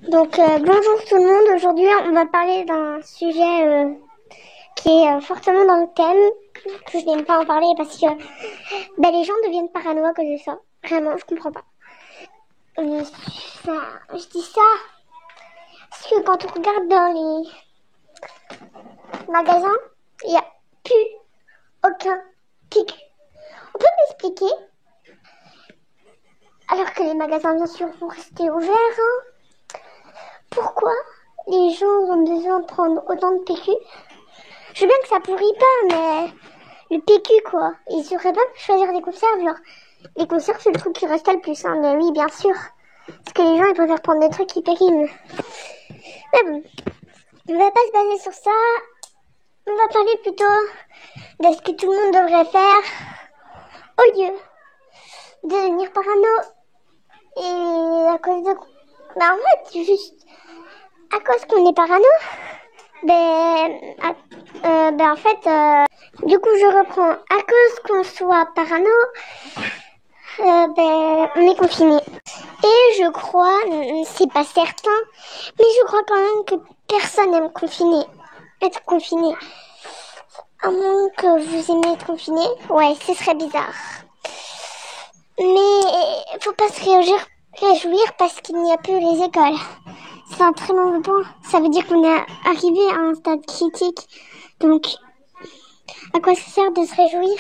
Donc bonjour tout le monde, aujourd'hui on va parler d'un sujet qui est fortement dans le thème, que je n'aime pas en parler parce que les gens deviennent parano à cause de ça. Vraiment, je comprends pas. Je dis ça parce que quand on regarde dans les magasins, il n'y a plus aucun PQ. On peut m'expliquer? Alors que les magasins bien sûr vont rester ouverts, pourquoi les gens ont besoin de prendre autant de PQ? Je veux bien que ça pourrit pas, mais le PQ quoi. Ils sauraient pas choisir des conserves, genre. Les conserves c'est le truc qui reste le plus, mais oui bien sûr. Parce que les gens ils préfèrent prendre des trucs qui périment. Mais bon, on va pas se baser sur ça. On va parler plutôt de ce que tout le monde devrait faire au lieu de devenir parano. Et à cause de... en fait, juste à cause qu'on est parano, en fait, du coup, je reprends. À cause qu'on soit parano, on est confiné. Et je crois, c'est pas certain, mais je crois quand même que personne n'aime être confiné. À moins que vous aimez être confiné, ouais, ce serait bizarre. Mais faut pas se réjouir parce qu'il n'y a plus les écoles. C'est un très mauvais point. Ça veut dire qu'on est arrivé à un stade critique. Donc, à quoi ça sert de se réjouir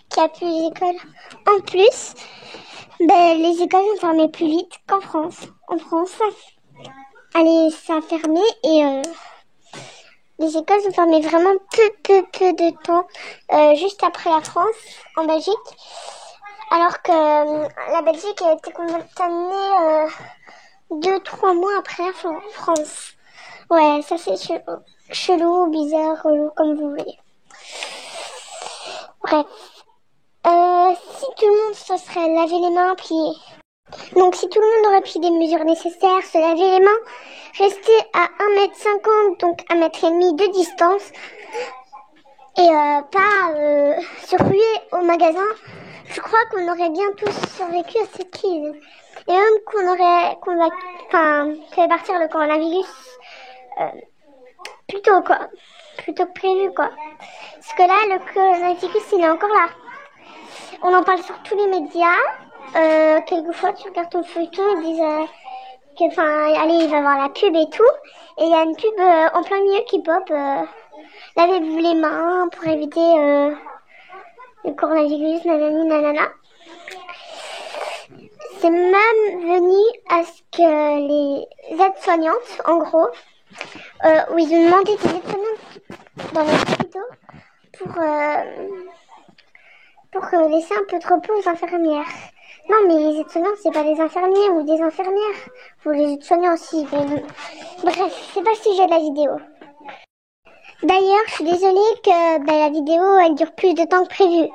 qu'il n'y a plus les écoles? En plus, les écoles sont fermées plus vite qu'en France. En France, ça a fermé et les écoles sont fermées vraiment peu de temps. Juste après la France, en Belgique. Alors que la Belgique a été contaminée 2-3 mois après la France. Ouais, ça c'est chelou, bizarre, relou, comme vous voulez. Bref. Si tout le monde se serait lavé les mains, donc si tout le monde aurait pris des mesures nécessaires, se laver les mains, rester à 1,50 m, donc 1,5 m de distance, et pas se ruer au magasin, je crois qu'on aurait bien tous survécu à cette crise. Et même fait partir le coronavirus plus tôt que prévu quoi. Parce que là, le coronavirus, il est encore là. On en parle sur tous les médias. Quelquefois, tu regardes ton feuilleton, ils disent allez, il va y avoir la pub et tout. Et il y a une pub en plein milieu qui pop. Lavez-vous les mains pour éviter le coronavirus, nanana. C'est même venu à ce que les aides-soignantes, en gros, où ils ont demandé des aides-soignantes dans les hôpitaux pour laisser un peu de repos aux infirmières. Non, mais les aides-soignantes, c'est pas des infirmiers ou des infirmières. Faut les aides-soignants aussi. Mais... Bref, c'est pas le sujet de la vidéo. D'ailleurs, je suis désolée que la vidéo, elle dure plus de temps que prévu.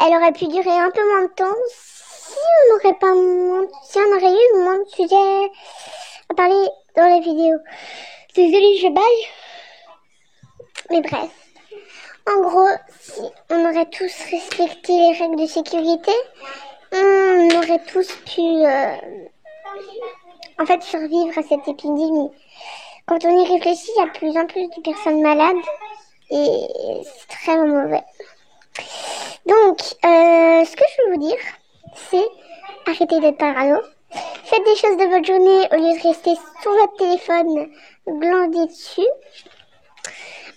Elle aurait pu durer un peu moins de temps si on aurait eu moins de sujets à parler dans la vidéo. Désolée, je baille. Mais bref. En gros, si on aurait tous respecté les règles de sécurité, on aurait tous pu survivre à cette épidémie. Quand on y réfléchit, il y a de plus en plus de personnes malades et c'est très mauvais. Donc, ce que je veux vous dire, c'est arrêtez d'être parano. Faites des choses de votre journée au lieu de rester sur votre téléphone glandé dessus.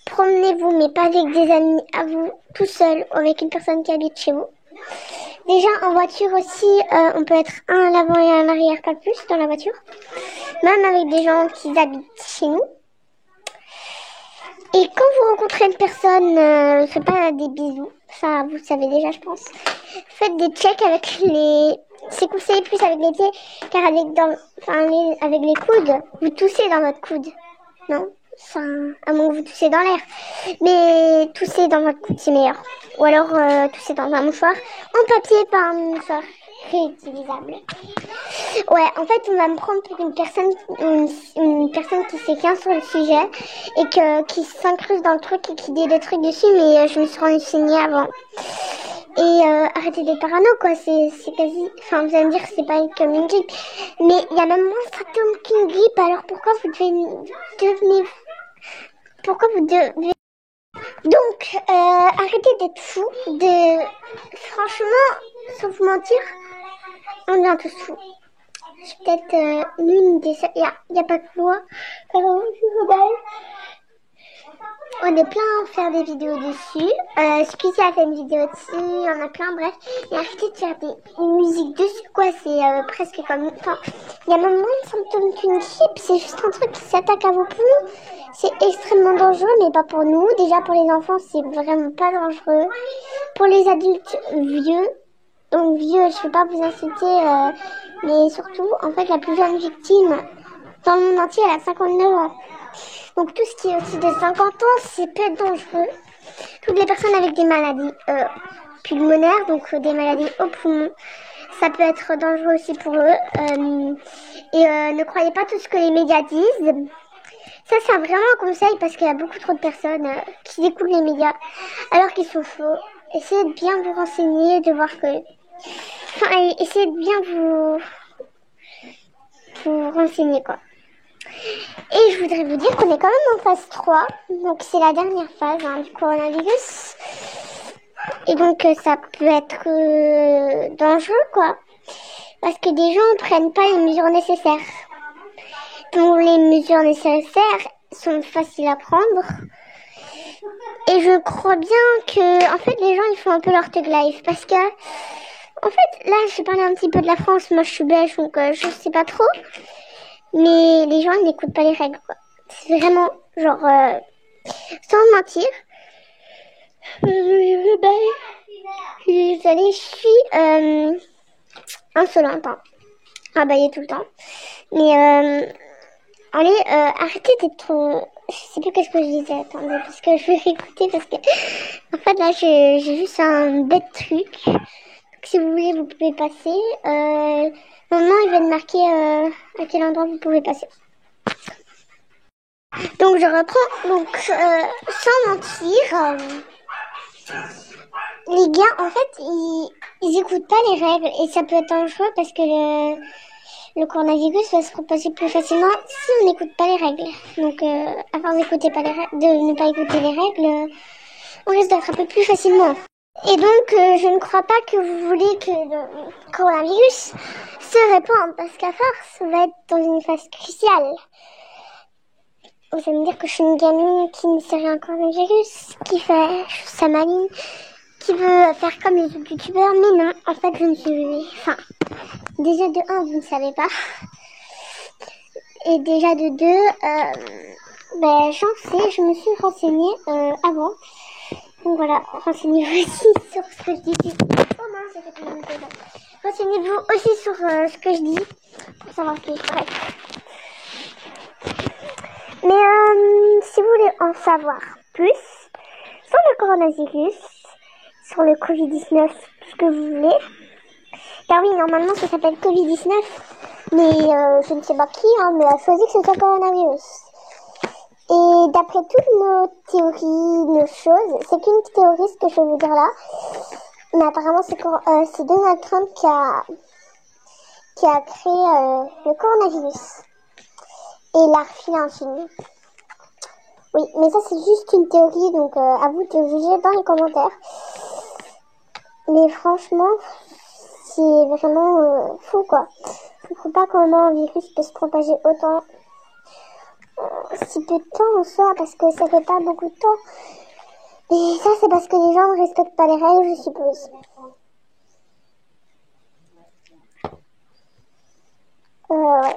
Promenez-vous, mais pas avec des amis à vous, tout seul, ou avec une personne qui habite chez vous. Déjà, en voiture aussi, on peut être un à l'avant et un à l'arrière, pas plus, dans la voiture. Même avec des gens qui habitent chez nous. Et quand vous rencontrez une personne, faites pas des bisous. Ça, vous savez déjà, je pense. Faites des checks avec c'est conseillé plus avec les pieds, car avec les coudes, vous toussez dans votre coude. Non? À moins que vous toussez dans l'air. Mais tousser dans votre coude, c'est meilleur. Ou alors tousser dans un mouchoir en papier, pas un mouchoir réutilisable. Ouais, en fait, on va me prendre pour une personne qui sait rien sur le sujet et qui s'incruste dans le truc et qui dit des trucs dessus, mais je me suis renseignée avant. Et arrêtez d'être parano, quoi. C'est quasi... Enfin, vous allez me dire que c'est pas comme une grippe. Mais il y a même moins de symptômes qu'une grippe. Alors pourquoi vous devenez... Pourquoi vous devez... Donc, arrêtez d'être fou. Franchement, sans vous mentir, on devient tous fous. Je suis peut-être l'une des seules... Il n'y a pas que moi. On est plein à faire des vidéos dessus. Squeezie a fait une vidéo dessus. Il y en a plein, bref. Et arrêtez de faire des musiques dessus, quoi. C'est presque comme... Enfin, il y a même moins de symptômes qu'une grippe. C'est juste un truc qui s'attaque à vos poumons. C'est extrêmement dangereux, mais pas pour nous. Déjà, pour les enfants, c'est vraiment pas dangereux. Pour les adultes vieux, donc vieux, je ne vais pas vous inciter, mais surtout, en fait, la plus jeune victime dans le monde entier, elle a 59 ans. Donc tout ce qui est au-dessus de 50 ans, c'est peut être dangereux. Toutes les personnes avec des maladies pulmonaires, donc des maladies au poumon, ça peut être dangereux aussi pour eux. Ne croyez pas tout ce que les médias disent. Ça, c'est vraiment un conseil parce qu'il y a beaucoup trop de personnes qui écoutent les médias alors qu'ils sont faux. Essayez de bien vous renseigner, de voir que... Enfin, essayez de bien vous renseigner, quoi. Et je voudrais vous dire qu'on est quand même en phase 3. Donc, c'est la dernière phase du coronavirus. Et donc, ça peut être dangereux, quoi. Parce que des gens ne prennent pas les mesures nécessaires. Donc, les mesures nécessaires sont faciles à prendre. Et je crois bien que, en fait, les gens, ils font un peu leur thug life. Parce que, en fait, là, j'ai parlé un petit peu de la France. Moi, je suis belge, donc je sais pas trop. Mais les gens, ils n'écoutent pas les règles, quoi. C'est vraiment, genre, sans mentir. Désolée, je suis insolente, hein. Rabâillée tout le temps. Mais, allez, arrêtez d'être... Je sais plus qu'est-ce que je disais, attendez, parce que je vais réécouter, parce que... En fait, là, j'ai juste un bête truc. Donc, si vous voulez, vous pouvez passer. Maintenant, il va te marquer à quel endroit vous pouvez passer. Donc, je reprends. Donc, sans mentir, les gars, en fait, ils écoutent pas les règles. Et ça peut être dangereux parce que le coronavirus va se propager plus facilement si on n'écoute pas les règles. Donc, à force d'écouter pas les règles, de ne pas écouter les règles, on risque d'attraper plus facilement. Et donc, je ne crois pas que vous voulez que le coronavirus se répande parce qu'à force, on va être dans une phase cruciale. Vous allez me dire que je suis une gamine qui ne sait rien encore du virus, qui fait sa maligne, qui veut faire comme les autres youtubeurs, mais non, en fait, je ne suis... Enfin, déjà de 1, vous ne savez pas. Et déjà de 2, j'en sais, je me suis renseignée avant. Donc voilà, renseignez-vous aussi sur ce que je dis. Oh mince, j'ai fait une minute. Renseignez-vous aussi sur ce que je dis, pour savoir ce qui est correct. Mais si vous voulez en savoir plus sur le coronavirus, sur le Covid-19, tout ce que vous voulez, car oui, normalement ça s'appelle Covid-19, mais je ne sais pas qui, mais a choisi que ce soit coronavirus. Et d'après toutes nos théories, nos choses, c'est qu'une théorie, ce que je vais vous dire là, mais apparemment c'est Donald Trump qui a créé le coronavirus. Et il a refilé un film. Oui, mais ça c'est juste une théorie, donc à vous de juger dans les commentaires. Mais franchement, c'est vraiment fou, quoi. Je ne comprends pas comment un virus peut se propager autant si peu de temps en soi, parce que ça fait pas beaucoup de temps. Et ça c'est parce que les gens ne respectent pas les règles, je suppose. Ouais.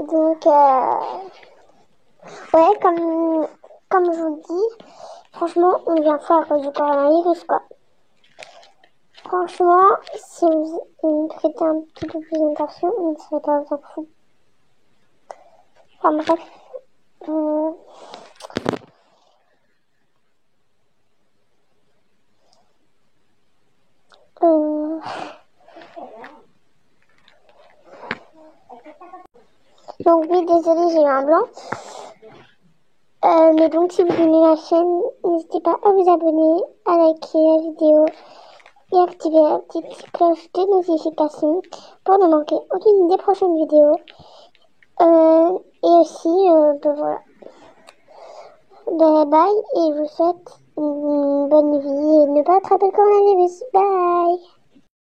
Donc, ouais, comme je vous le dis, franchement, on vient fort à cause du coronavirus, quoi. Franchement, si vous prêtez un petit peu plus d'attention, on ne serait pas autant fou. Enfin bref. Donc oui, désolé, j'ai eu un blanc. Mais donc, si vous aimez la chaîne, n'hésitez pas à vous abonner, à liker la vidéo et activer la petite cloche de notification pour ne manquer aucune des prochaines vidéos. Et aussi, ben voilà. Bye bye et je vous souhaite une bonne vie et ne pas attraper le coronavirus. Bye!